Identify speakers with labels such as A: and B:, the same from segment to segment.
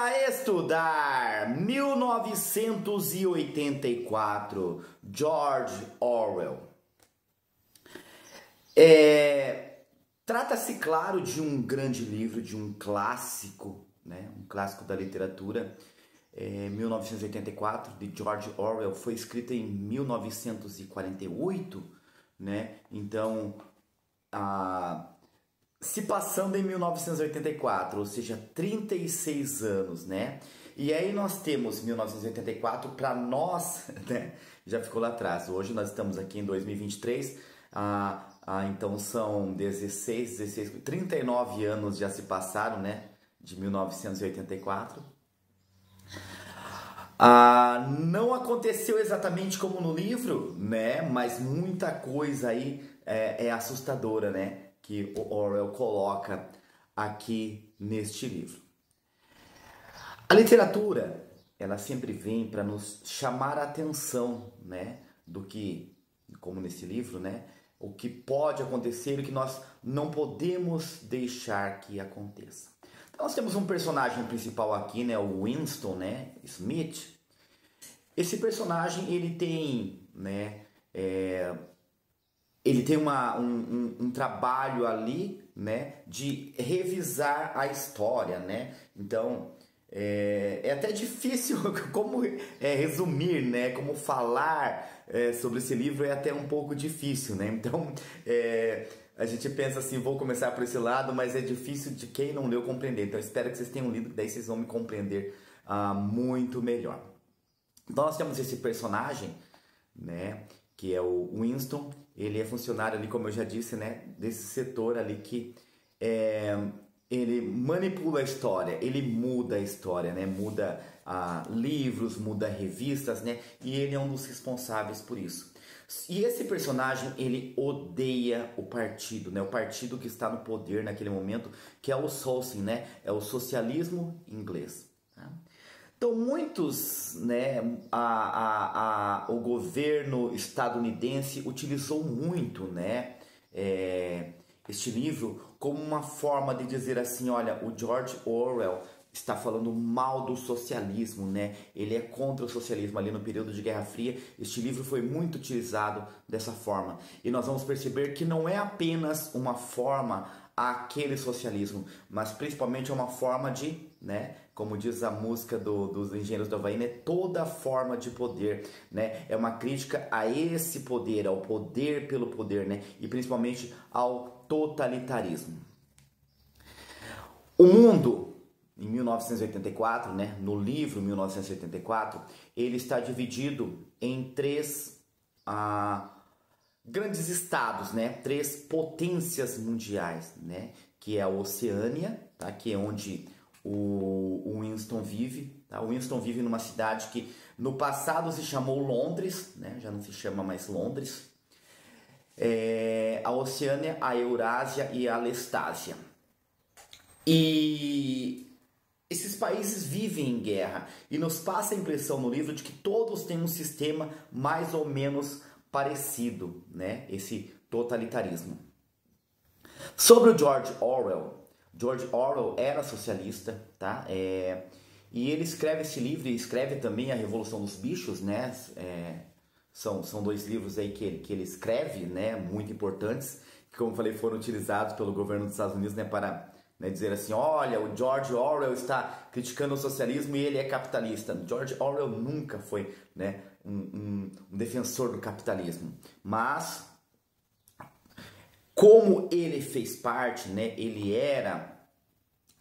A: Bora estudar! 1984, George Orwell. Trata-se, claro, de um grande livro, de um clássico, né? Um clássico da literatura. 1984, de George Orwell, foi escrita em 1948, né? Então, se passando em 1984, ou seja, 36 anos, né? E aí nós temos 1984 para nós, né? Já ficou lá atrás. Hoje nós estamos aqui em 2023, então são 39 anos já se passaram, né? De 1984. Não aconteceu exatamente como no livro, né? Mas muita coisa aí é assustadora, né? Que o Orwell coloca aqui neste livro. A literatura, ela sempre vem para nos chamar a atenção, né? Do que, como nesse livro, né? O que pode acontecer e o que nós não podemos deixar que aconteça. Então, nós temos um personagem principal aqui, né? O Winston, né? Smith. Esse personagem, ele tem, né? Ele tem um trabalho ali, né, de revisar a história, né? Então, é até difícil como resumir, né? Como falar sobre esse livro é até um pouco difícil, né? Então, a gente pensa assim, vou começar por esse lado, mas é difícil de quem não leu compreender. Então, espero que vocês tenham lido, que daí vocês vão me compreender muito melhor. Então, nós temos esse personagem, né, que é o Winston. Ele é funcionário ali, como eu já disse, né, desse setor ali que ele manipula a história, ele muda a história, né, muda livros, muda revistas, né, e ele é um dos responsáveis por isso. E esse personagem, ele odeia o partido, né, o partido que está no poder naquele momento, que é o Socialism, né, é o socialismo inglês. Tá? Então, muitos, né, o governo estadunidense utilizou muito, né, este livro como uma forma de dizer assim, olha, o George Orwell está falando mal do socialismo, né? Ele é contra o socialismo ali no período de Guerra Fria. Este livro foi muito utilizado dessa forma. E nós vamos perceber que não é apenas uma forma aquele socialismo, mas principalmente é uma forma de, né, como diz a música dos Engenheiros do Havaí, né, toda forma de poder, né, é uma crítica a esse poder, ao poder pelo poder, né, e principalmente ao totalitarismo. O mundo, em 1984, né, no livro 1984, ele está dividido em três grandes estados, né, três potências mundiais, né, que é a Oceânia, tá, que é onde o Winston vive. Tá? O Winston vive numa cidade que no passado se chamou Londres, né, já não se chama mais Londres. A Oceânia, a Eurásia e a Lestásia. E esses países vivem em guerra e nos passa a impressão no livro de que todos têm um sistema mais ou menos parecido, né? Esse totalitarismo. Sobre o George Orwell era socialista, tá? E ele escreve esse livro e escreve também A Revolução dos Bichos, né? São dois livros aí que ele escreve, né? Muito importantes, que, como eu falei, foram utilizados pelo governo dos Estados Unidos, né? Para, né, dizer assim, olha, o George Orwell está criticando o socialismo e ele é capitalista. George Orwell nunca foi, né, um defensor do capitalismo, mas como ele fez parte, né, ele era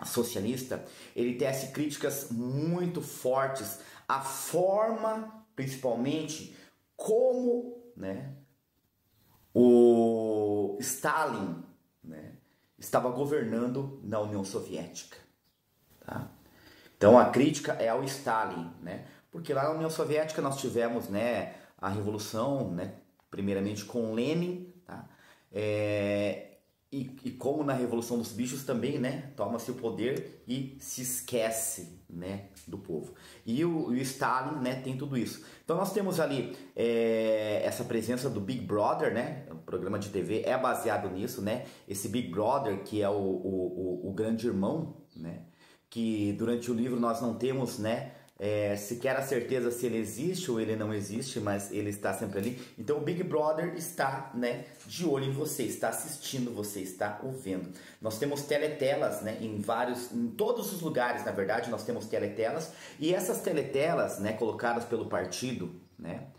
A: socialista, ele tece críticas muito fortes à forma, principalmente, como, né, o Stalin, né, estava governando na União Soviética. Tá? Então a crítica é ao Stalin, né? Porque lá na União Soviética nós tivemos, né, a revolução, né, primeiramente com Lenin, tá? E como na Revolução dos Bichos também, né, toma-se o poder e se esquece, né, do povo. E o Stalin, né, tem tudo isso. Então nós temos ali essa presença do Big Brother, né, o programa de TV é baseado nisso, né, esse Big Brother que é o grande irmão, né, que durante o livro nós não temos, né, sequer a certeza se ele existe ou ele não existe, mas ele está sempre ali. Então o Big Brother está, né, de olho em você, está assistindo você, está ouvindo. Nós temos teletelas, né, em todos os lugares, na verdade, nós temos teletelas, e essas teletelas, né, colocadas pelo partido, né,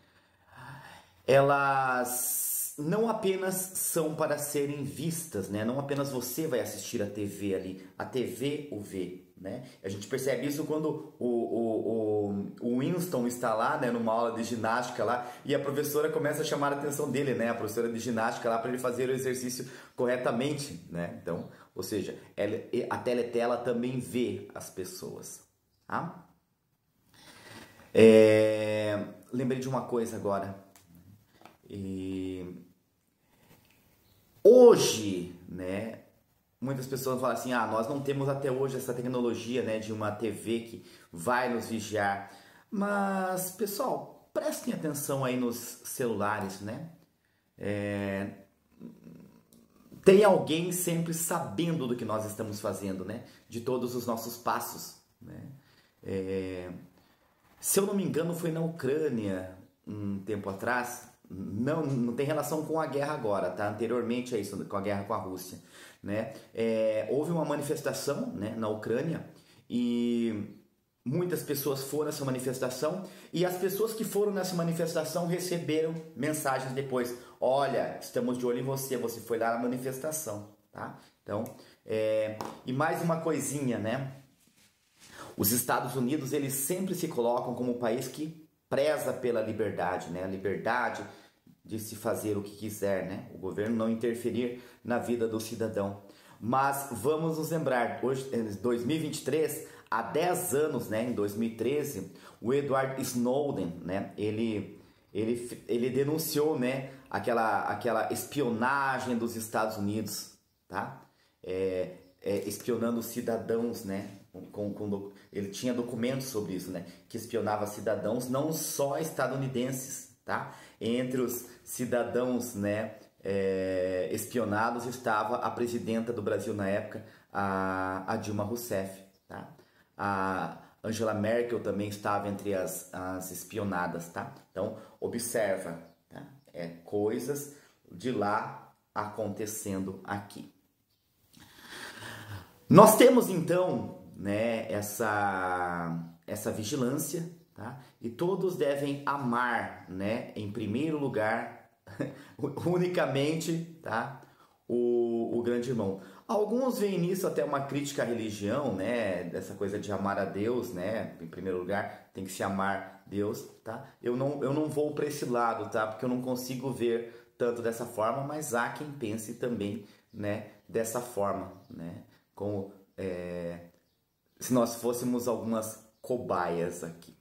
A: elas não apenas são para serem vistas, né? Não apenas você vai assistir a TV ali, a TV o vê, né? A gente percebe isso quando o Winston está lá, né, numa aula de ginástica lá, e a professora começa a chamar a atenção dele, né? A professora de ginástica lá, para ele fazer o exercício corretamente, né? Então, ou seja, a teletela também vê as pessoas, tá? Lembrei de uma coisa agora. E hoje, né, muitas pessoas falam assim, nós não temos até hoje essa tecnologia, né, de uma TV que vai nos vigiar. Mas, pessoal, prestem atenção aí nos celulares, né? Tem alguém sempre sabendo do que nós estamos fazendo, né? De todos os nossos passos, né? Se eu não me engano, foi na Ucrânia, um tempo atrás. Não tem relação com a guerra agora, tá? Anteriormente a isso, com a guerra com a Rússia, né? Houve uma manifestação, né, na Ucrânia, e muitas pessoas foram nessa manifestação, e as pessoas que foram nessa manifestação receberam mensagens depois: olha, estamos de olho em você, você foi lá na manifestação, tá? Então, e mais uma coisinha, né? Os Estados Unidos, eles sempre se colocam como um país que preza pela liberdade, né? A liberdade de se fazer o que quiser, né? O governo não interferir na vida do cidadão. Mas vamos nos lembrar, hoje, em 2023, há 10 anos, né? Em 2013, o Edward Snowden, né? Ele denunciou, né? Aquela espionagem dos Estados Unidos, tá? Espionando cidadãos, né? Ele tinha documentos sobre isso, né? Que espionava cidadãos, não só estadunidenses, tá? Entre os cidadãos, né, espionados estava a presidenta do Brasil na época, a Dilma Rousseff, tá? A Angela Merkel também estava entre as espionadas, tá? Então, observa, tá? Coisas de lá acontecendo aqui. Nós temos então, né, essa vigilância, tá? E todos devem amar, né, em primeiro lugar, unicamente, tá, o grande irmão. Alguns veem nisso até uma crítica à religião, né, dessa coisa de amar a Deus, né, em primeiro lugar tem que se amar Deus, tá? Eu não vou para esse lado, tá, porque eu não consigo ver tanto dessa forma, mas há quem pense também, né, dessa forma, né, como se nós fôssemos algumas cobaias aqui.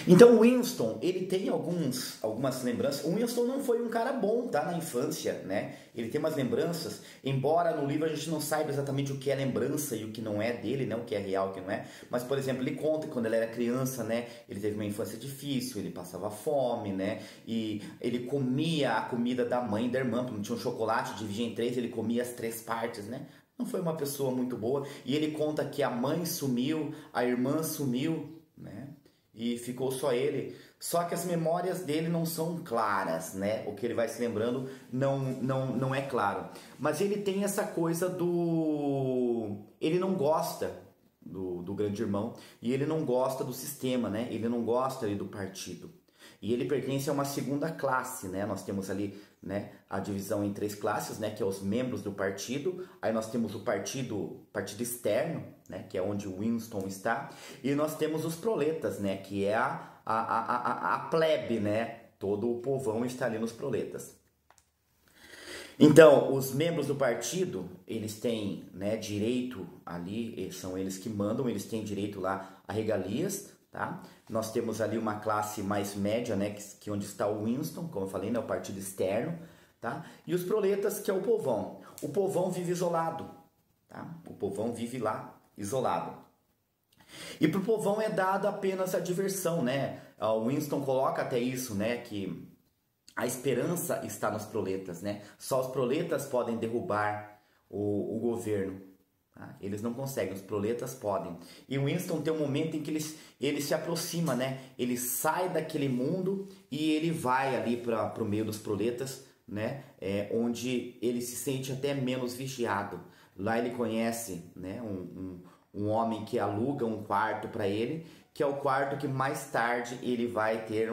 A: Então o Winston, ele tem algumas lembranças. O Winston não foi um cara bom, tá, na infância, né? Ele tem umas lembranças, embora no livro a gente não saiba exatamente o que é lembrança e o que não é dele, né? O que é real e o que não é. Mas, por exemplo, ele conta que quando ele era criança, né? Ele teve uma infância difícil, ele passava fome, né? E ele comia a comida da mãe e da irmã, porque não tinha um chocolate, dividia em 3, ele comia as 3 partes, né? Não foi uma pessoa muito boa. E ele conta que a mãe sumiu, a irmã sumiu, né? E ficou só ele. Só que as memórias dele não são claras, né? O que ele vai se lembrando não é claro. Mas ele tem essa coisa do... Ele não gosta do grande irmão e ele não gosta do sistema, né? Ele não gosta ali do partido. E ele pertence a uma segunda classe, né? Nós temos ali, né, a divisão em 3 classes, né, que é os membros do partido. Aí nós temos o partido externo, né, que é onde o Winston está. E nós temos os proletas, né, que é a plebe, né? Todo o povão está ali nos proletas. Então, os membros do partido, eles têm, né, direito ali, são eles que mandam, eles têm direito lá a regalias, tá? Nós temos ali uma classe mais média, né, que onde está o Winston, como eu falei, né, o partido externo, tá? E os proletas, que é o povão. O povão vive isolado, tá? O povão vive lá isolado. E para o povão é dada apenas a diversão, né? O Winston coloca até isso, né, que a esperança está nos proletas, né? Só os proletas podem derrubar o governo, Tá? Eles não conseguem, os proletas podem. E o Winston tem um momento em que ele se aproxima, né? Ele sai daquele mundo e ele vai ali para o meio dos proletas, né? Onde ele se sente até menos vigiado. Lá ele conhece, né? Um homem que aluga um quarto para ele, que é o quarto que mais tarde ele vai ter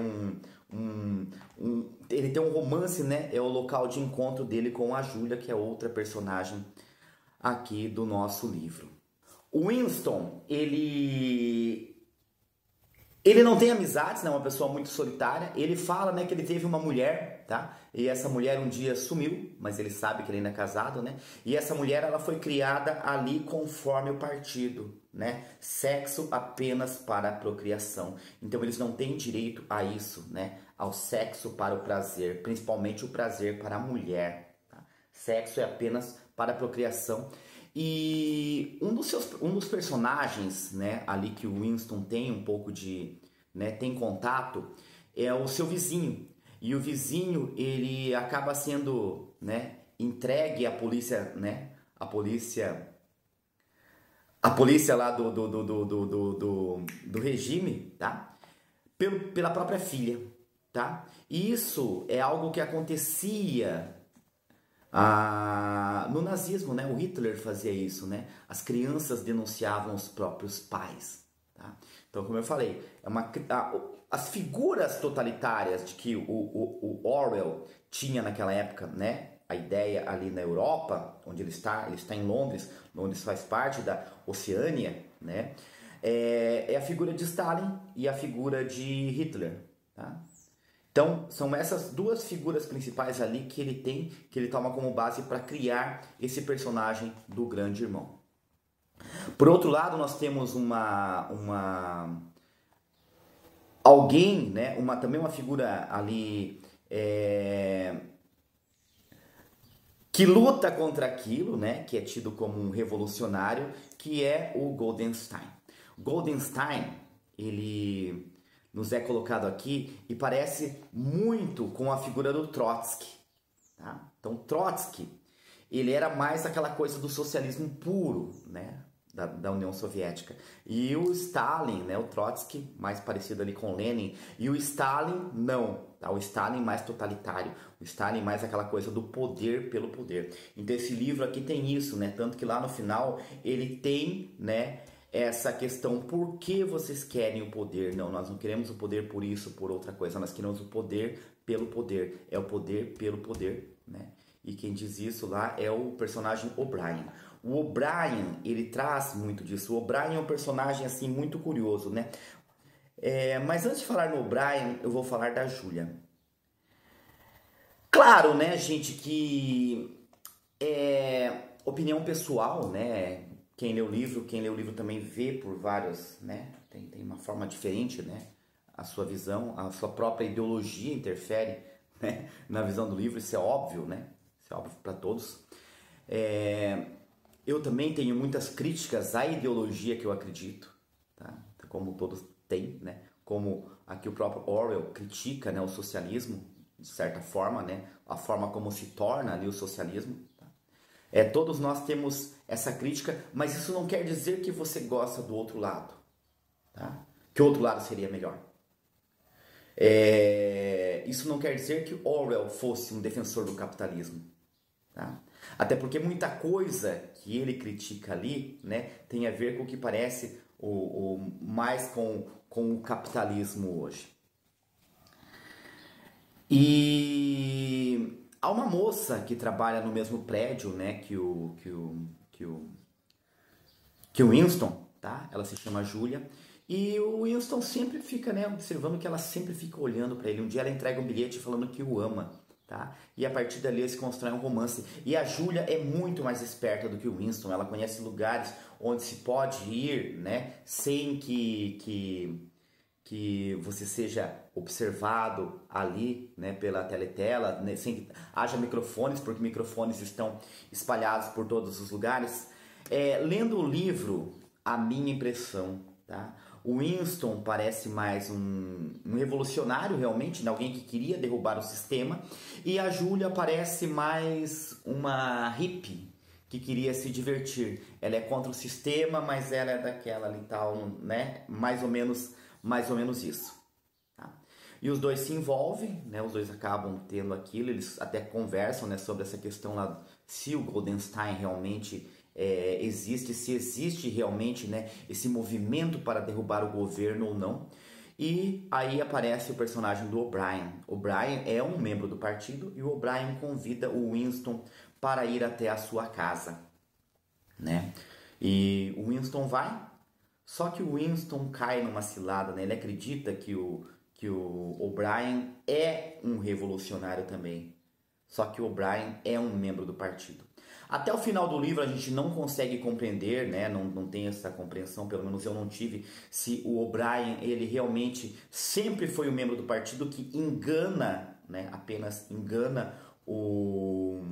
A: ele tem um romance, né? É o local de encontro dele com a Julia, que é outra personagem aqui do nosso livro. O Winston, ele não tem amizades, né? É uma pessoa muito solitária. Ele fala, né, que ele teve uma mulher, tá? E essa mulher um dia sumiu, mas ele sabe que ele ainda é casado, né? E essa mulher, ela foi criada ali conforme o partido, né? Sexo apenas para a procriação. Então eles não têm direito a isso, né? Ao sexo para o prazer, principalmente o prazer para a mulher, tá? Sexo é apenas para a procriação. E um dos personagens, né, ali que o Winston tem um pouco de, né, tem contato, é o seu vizinho. E o vizinho, ele acaba sendo, né, entregue à polícia, né, a polícia lá do regime, tá? Pela própria filha, tá? E isso é algo que acontecia no nazismo, né? O Hitler fazia isso, né? As crianças denunciavam os próprios pais, tá? Então, como eu falei, as figuras totalitárias de que o Orwell tinha naquela época, né? A ideia ali na Europa, onde ele está em Londres, Londres faz parte da Oceânia, né? É a figura de Stalin e a figura de Hitler, tá? Então, são essas duas figuras principais ali que ele toma como base para criar esse personagem do Grande Irmão. Por outro lado, nós temos alguém, né, também uma figura ali que luta contra aquilo, né, que é tido como um revolucionário, que é o Goldenstein. Goldenstein, ele nos é colocado aqui e parece muito com a figura do Trotsky, tá? Então Trotsky, ele era mais aquela coisa do socialismo puro, né, da União Soviética. E o Stalin, né, o Trotsky mais parecido ali com Lenin, e o Stalin não, tá? O Stalin mais totalitário, o Stalin mais aquela coisa do poder pelo poder. Então esse livro aqui tem isso, né? Tanto que lá no final ele tem, né, essa questão, por que vocês querem o poder? Não, nós não queremos o poder por isso, por outra coisa, nós queremos o poder pelo poder, é o poder pelo poder, né? E quem diz isso lá é o personagem O'Brien. O O'Brien, ele traz muito disso. O O'Brien é um personagem, assim, muito curioso, né? Mas antes de falar no O'Brien, eu vou falar da Julia. Claro, né, gente, que opinião pessoal, né? Quem lê o livro também vê por vários, né? Tem uma forma diferente, né? A sua visão, a sua própria ideologia interfere, né, na visão do livro, isso é óbvio, né? Isso é óbvio para todos. Eu também tenho muitas críticas à ideologia que eu acredito, tá? Como todos têm, né? Como aqui o próprio Orwell critica, né, o socialismo, de certa forma, né? A forma como se torna ali o socialismo. Todos nós temos essa crítica, mas isso não quer dizer que você gosta do outro lado, tá? Que o outro lado seria melhor. Isso não quer dizer que Orwell fosse um defensor do capitalismo, tá? Até porque muita coisa que ele critica ali, né, tem a ver com o que parece mais com o capitalismo hoje. E há uma moça que trabalha no mesmo prédio, né, que o Winston, tá? Ela se chama Julia. E o Winston sempre fica, né, observando que ela sempre fica olhando para ele. Um dia ela entrega um bilhete falando que o ama, tá? E a partir dali eles constroem um romance. E a Julia é muito mais esperta do que o Winston. Ela conhece lugares onde se pode ir, né, sem que você seja observado ali, né, pela teletela, né, sem que haja microfones, porque microfones estão espalhados por todos os lugares. Lendo o livro, a minha impressão, tá? O Winston parece mais um revolucionário realmente, né? Alguém que queria derrubar o sistema, e a Julia parece mais uma hippie que queria se divertir. Ela é contra o sistema, mas ela é daquela ali tal, né? Mais ou menos isso. Tá? E os dois se envolvem, né? Os dois acabam tendo aquilo, eles até conversam, né, sobre essa questão lá, se o Goldenstein realmente existe, se existe realmente, né, esse movimento para derrubar o governo ou não. E aí aparece o personagem do O'Brien. O'Brien é um membro do partido e o O'Brien convida o Winston para ir até a sua casa, né? E o Winston vai, só que o Winston cai numa cilada, né? Ele acredita que o O'Brien é um revolucionário também, só que o O'Brien é um membro do partido. Até o final do livro a gente não consegue compreender, né? Não tem essa compreensão, pelo menos eu não tive, se o O'Brien ele realmente sempre foi um membro do partido que engana, né? Apenas engana o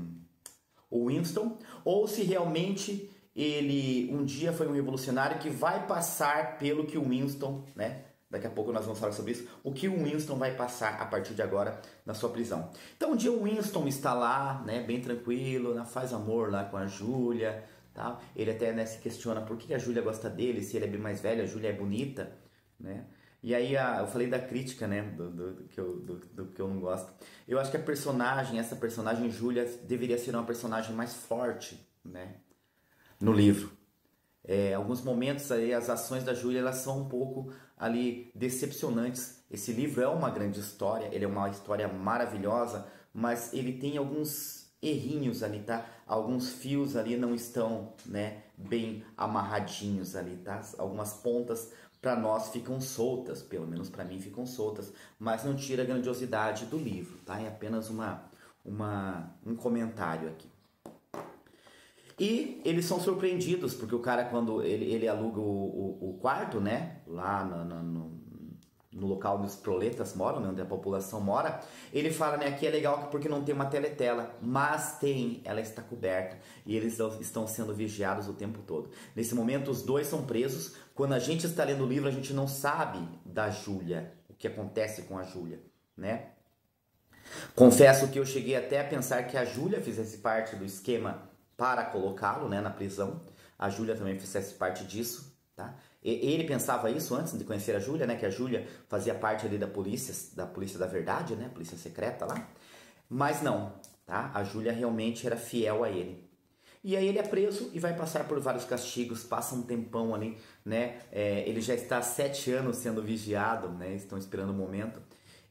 A: Winston, ou se realmente ele um dia foi um revolucionário que vai passar pelo que o Winston, né? Daqui a pouco nós vamos falar sobre isso, o que o Winston vai passar a partir de agora na sua prisão. Então um dia o Winston está lá, né, bem tranquilo, né, faz amor lá com a Júlia, tá? Ele até, né, se questiona por que a Júlia gosta dele, se ele é bem mais velho, a Júlia é bonita, né? E aí eu falei da crítica, né, do que eu não gosto. Eu acho que essa personagem Júlia deveria ser uma personagem mais forte, né, no livro. Alguns momentos aí as ações da Júlia elas são um pouco ali decepcionantes. Esse livro é uma grande história, ele é uma história maravilhosa, mas ele tem alguns errinhos ali, tá? Alguns fios ali não estão, né, bem amarradinhos ali, tá? Algumas pontas para nós ficam soltas, pelo menos para mim ficam soltas, mas não tira a grandiosidade do livro, tá? É apenas um comentário aqui. E eles são surpreendidos, porque o cara, quando ele aluga o quarto, né, lá no local onde os proletas moram, né, onde a população mora, ele fala, né, aqui é legal porque não tem uma teletela, mas tem, ela está coberta, e eles estão sendo vigiados o tempo todo. Nesse momento, os dois são presos. Quando a gente está lendo o livro, a gente não sabe da Júlia, o que acontece com a Júlia, né? Confesso que eu cheguei até a pensar que a Júlia fizesse parte do esquema para colocá-lo, né, na prisão. A Júlia também fizesse parte disso, tá? Ele pensava isso antes de conhecer a Júlia, né, que a Júlia fazia parte ali da polícia da verdade, né, polícia secreta lá. Mas não, tá? A Júlia realmente era fiel a ele. E aí ele é preso e vai passar por vários castigos, passa um tempão ali, né? Ele já está há 7 anos sendo vigiado, né? Estão esperando o momento.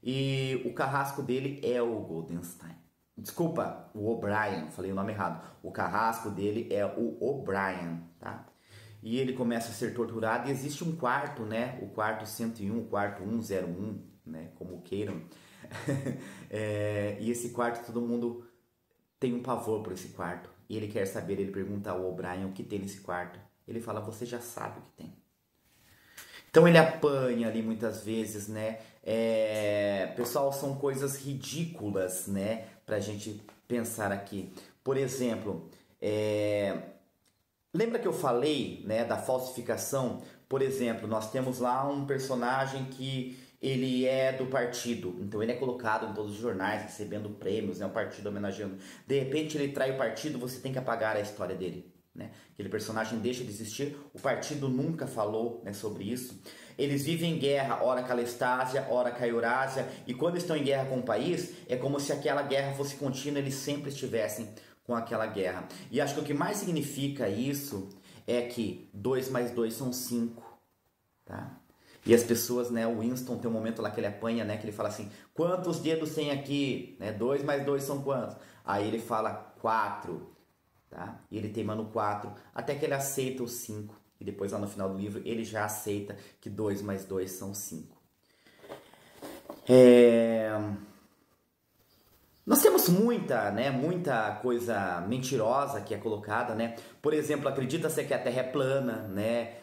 A: E o carrasco dele é o Goldenstein. Desculpa, o O'Brien, falei o nome errado. O carrasco dele é o O'Brien, tá? E ele começa a ser torturado e existe um quarto, né? O quarto 101, o quarto 101, né? Como queiram. E esse quarto, todo mundo tem um pavor por esse quarto. E ele quer saber, ele pergunta ao O'Brien o que tem nesse quarto. Ele fala, você já sabe o que tem. Então ele apanha ali muitas vezes, né? Pessoal, são coisas ridículas, né? Pra gente pensar aqui. Por exemplo, lembra que eu falei, né, da falsificação? Por exemplo, nós temos lá um personagem que ele é do partido, então ele é colocado em todos os jornais, recebendo prêmios, né, o partido homenageando. De repente ele trai o partido, você tem que apagar a história dele, né? Aquele personagem deixa de existir, o partido nunca falou, né, sobre isso. Eles vivem em guerra, ora com a Lestásia, ora com a Eurásia, e quando estão em guerra com o país, é como se aquela guerra fosse contínua, eles sempre estivessem com aquela guerra. E acho que o que mais significa isso é que 2 mais 2 são 5, tá? E as pessoas, né, o Winston tem um momento lá que ele apanha, né, que ele fala assim, quantos dedos tem aqui? Né, 2 mais 2 são quantos? Aí ele fala 4, tá? E ele teima no 4, até que ele aceita o 5. E depois lá no final do livro ele já aceita que 2 mais 2 são 5. Nós temos muita coisa mentirosa que é colocada, né? Por exemplo, acredita-se que a Terra é plana, né?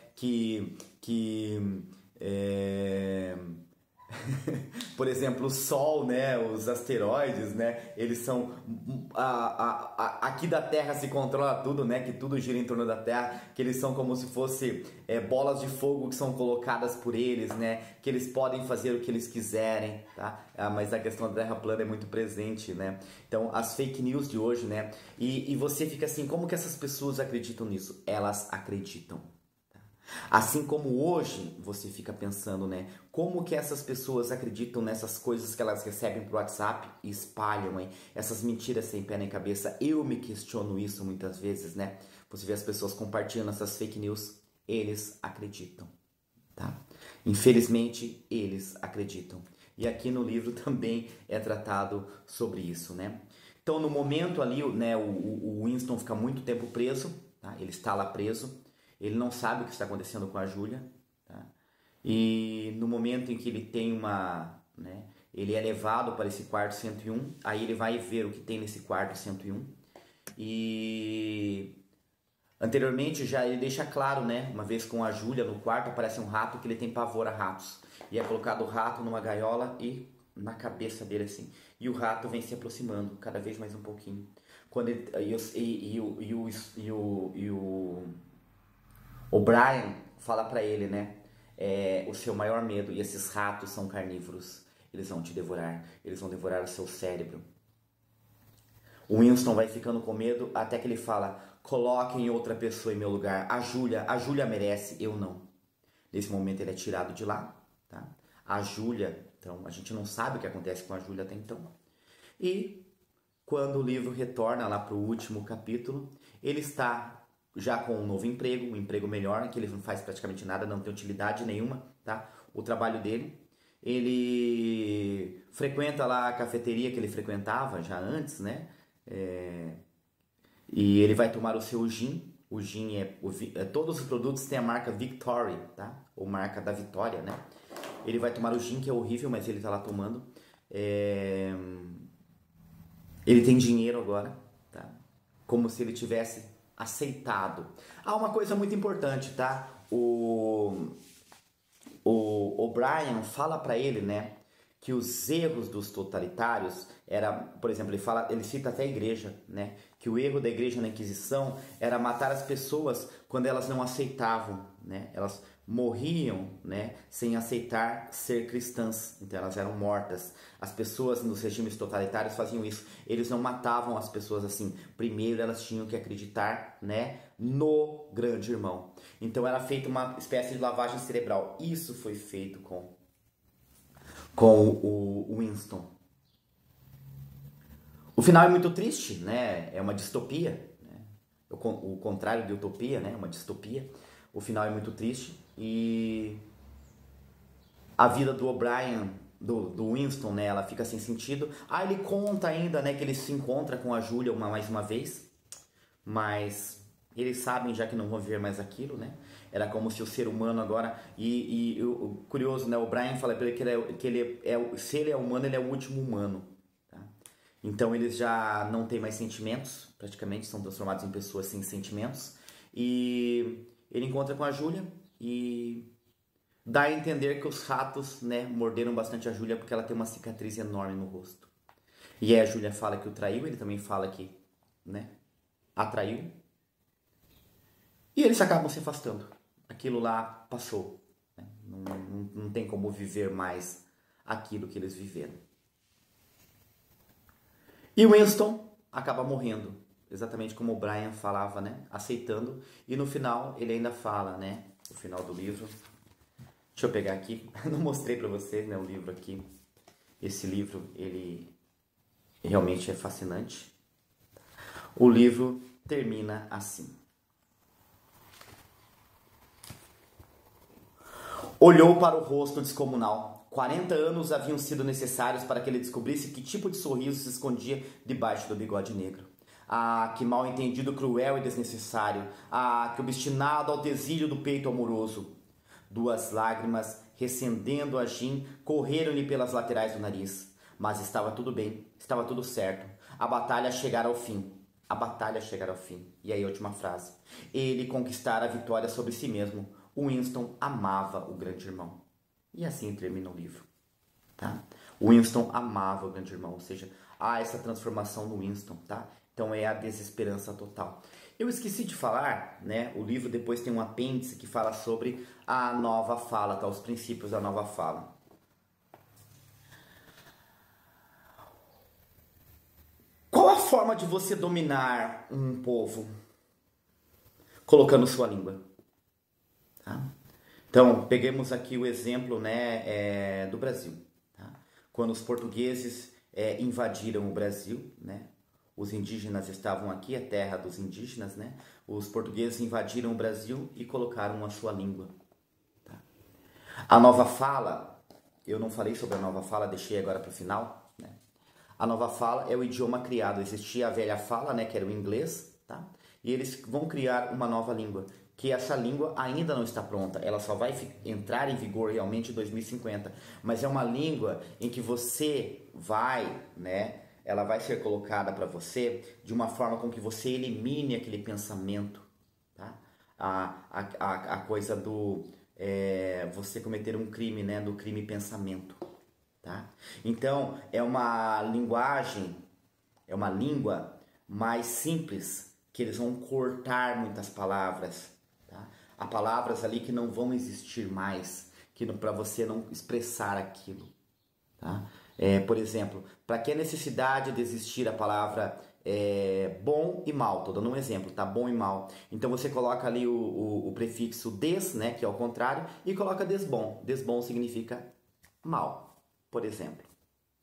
A: Por exemplo, o Sol, né, os asteroides, né, eles são aqui da Terra se controla tudo, né, que tudo gira em torno da Terra, que eles são como se fosse bolas de fogo que são colocadas por eles, né, que eles podem fazer o que eles quiserem, tá? Mas a questão da Terra plana é muito presente, né? Então, as fake news de hoje, né, e você fica assim, como que essas pessoas acreditam nisso? Elas acreditam. Assim como hoje você fica pensando, né? Como que essas pessoas acreditam nessas coisas que elas recebem pro WhatsApp e espalham, hein? Essas mentiras sem pé nem cabeça. Eu me questiono isso muitas vezes, né? Você vê as pessoas compartilhando essas fake news, eles acreditam, tá? Infelizmente, eles acreditam. E aqui no livro também é tratado sobre isso, né? Então, no momento ali, né, o Winston fica muito tempo preso, tá? Ele está lá preso. Ele não sabe o que está acontecendo com a Júlia, tá? E no momento em que ele tem né, ele é levado para esse quarto 101, aí ele vai ver o que tem nesse quarto 101. E anteriormente já ele deixa claro, né, uma vez com a Júlia no quarto aparece um rato que ele tem pavor a ratos. E é colocado o rato numa gaiola e na cabeça dele assim. E o rato vem se aproximando cada vez mais um pouquinho. Quando ele, o Brian fala pra ele, né? O seu maior medo, e esses ratos são carnívoros. Eles vão te devorar. Eles vão devorar o seu cérebro. O Winston vai ficando com medo até que ele fala: coloquem outra pessoa em meu lugar. A Júlia merece, eu não. Nesse momento ele é tirado de lá, tá? A Júlia, então, a gente não sabe o que acontece com a Júlia até então. E quando o livro retorna lá pro último capítulo, ele está já com um novo emprego, um emprego melhor, que ele não faz praticamente nada, não tem utilidade nenhuma, tá? O trabalho dele. Ele frequenta lá a cafeteria que ele frequentava já antes, né? E ele vai tomar o seu gin. O gin todos os produtos têm a marca Victory, tá? Ou marca da Vitória, né? Ele vai tomar o gin, que é horrível, mas ele tá lá tomando. Ele tem dinheiro agora, tá? Como se ele tivesse aceitado. Uma coisa muito importante, tá? O Brian fala para ele, né, que os erros dos totalitários era, por exemplo, ele cita até a igreja, né, que o erro da igreja na Inquisição era matar as pessoas quando elas não aceitavam, né, elas morriam, né, sem aceitar ser cristãs, então elas eram mortas. As pessoas nos regimes totalitários faziam isso, eles não matavam as pessoas assim, primeiro elas tinham que acreditar, né, no grande irmão. Então era feita uma espécie de lavagem cerebral. Isso foi feito com o Winston. O final é muito triste, né? É uma distopia, né? O contrário de utopia, né? Uma distopia. O final é muito triste e a vida do O'Brien, do Winston, né? Ela fica sem sentido. Ele conta ainda, né? Que ele se encontra com a Júlia mais uma vez, mas eles sabem já que não vão viver mais aquilo, né? Era como se o ser humano agora... E o curioso, né? O Brian fala pra ele se ele é humano, ele é o último humano. Tá? Então eles já não têm mais sentimentos, praticamente, são transformados em pessoas sem sentimentos. E ele encontra com a Júlia e dá a entender que os ratos, né, morderam bastante a Júlia porque ela tem uma cicatriz enorme no rosto. E aí a Júlia fala que o traiu, ele também fala que, né, atraiu. E eles acabam se afastando. Aquilo lá passou. Né? Não tem como viver mais aquilo que eles viveram. E o Winston acaba morrendo. Exatamente como o Brian falava, né? Aceitando. E no final, ele ainda fala, né? O final do livro. Deixa eu pegar aqui. Não mostrei pra vocês, né? O livro aqui. Esse livro, ele realmente é fascinante. O livro termina assim. Olhou para o rosto descomunal. 40 anos haviam sido necessários para que ele descobrisse que tipo de sorriso se escondia debaixo do bigode negro. Que mal entendido, cruel e desnecessário. Que obstinado ao desílio do peito amoroso. 2 lágrimas, recendendo a gin, correram-lhe pelas laterais do nariz. Mas estava tudo bem, estava tudo certo. A batalha chegara ao fim. A batalha chegara ao fim. E aí a última frase. Ele conquistara a vitória sobre si mesmo. O Winston amava o grande irmão. E assim termina o livro. tá? O Winston amava o grande irmão, ou seja, há essa transformação no Winston, tá? Então é a desesperança total. Eu esqueci de falar, né? O livro depois tem um apêndice que fala sobre a nova fala, tá? Os princípios da nova fala. Qual a forma de você dominar um povo? Colocando sua língua. Tá? Então, peguemos aqui o exemplo, né, do Brasil. Tá? Quando os portugueses invadiram o Brasil, né, os indígenas estavam aqui, a terra dos indígenas, né, os portugueses invadiram o Brasil e colocaram a sua língua. Tá? A nova fala, eu não falei sobre a nova fala, deixei agora para o final, né? A nova fala é o idioma criado. Existia a velha fala, né, que era o inglês, tá? E eles vão criar uma nova língua, que essa língua ainda não está pronta. Ela só vai entrar em vigor realmente em 2050. Mas é uma língua em que você vai, né, ela vai ser colocada para você de uma forma com que você elimine aquele pensamento, tá? A coisa do você cometer um crime, né, do crime pensamento. Tá? Então, é uma linguagem, é uma língua mais simples, que eles vão cortar muitas palavras. Tá? Há palavras ali que não vão existir mais, que para você não expressar aquilo. Tá? Por exemplo, para que a necessidade de existir a palavra bom e mal? Estou dando um exemplo, tá? Bom e mal. Então você coloca ali o prefixo des, né, que é o contrário, e coloca desbom. Desbom significa mal, por exemplo.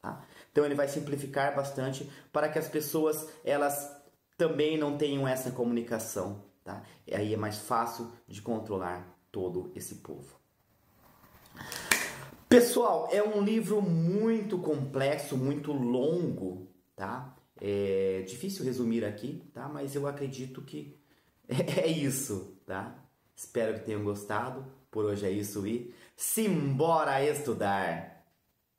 A: Tá? Então ele vai simplificar bastante para que as pessoas elas também não tenham essa comunicação. Tá? E aí é mais fácil de controlar todo esse povo. Pessoal, é um livro muito complexo, muito longo, tá? É difícil resumir aqui, tá? Mas eu acredito que é isso, tá? Espero que tenham gostado. Por hoje é isso e simbora estudar!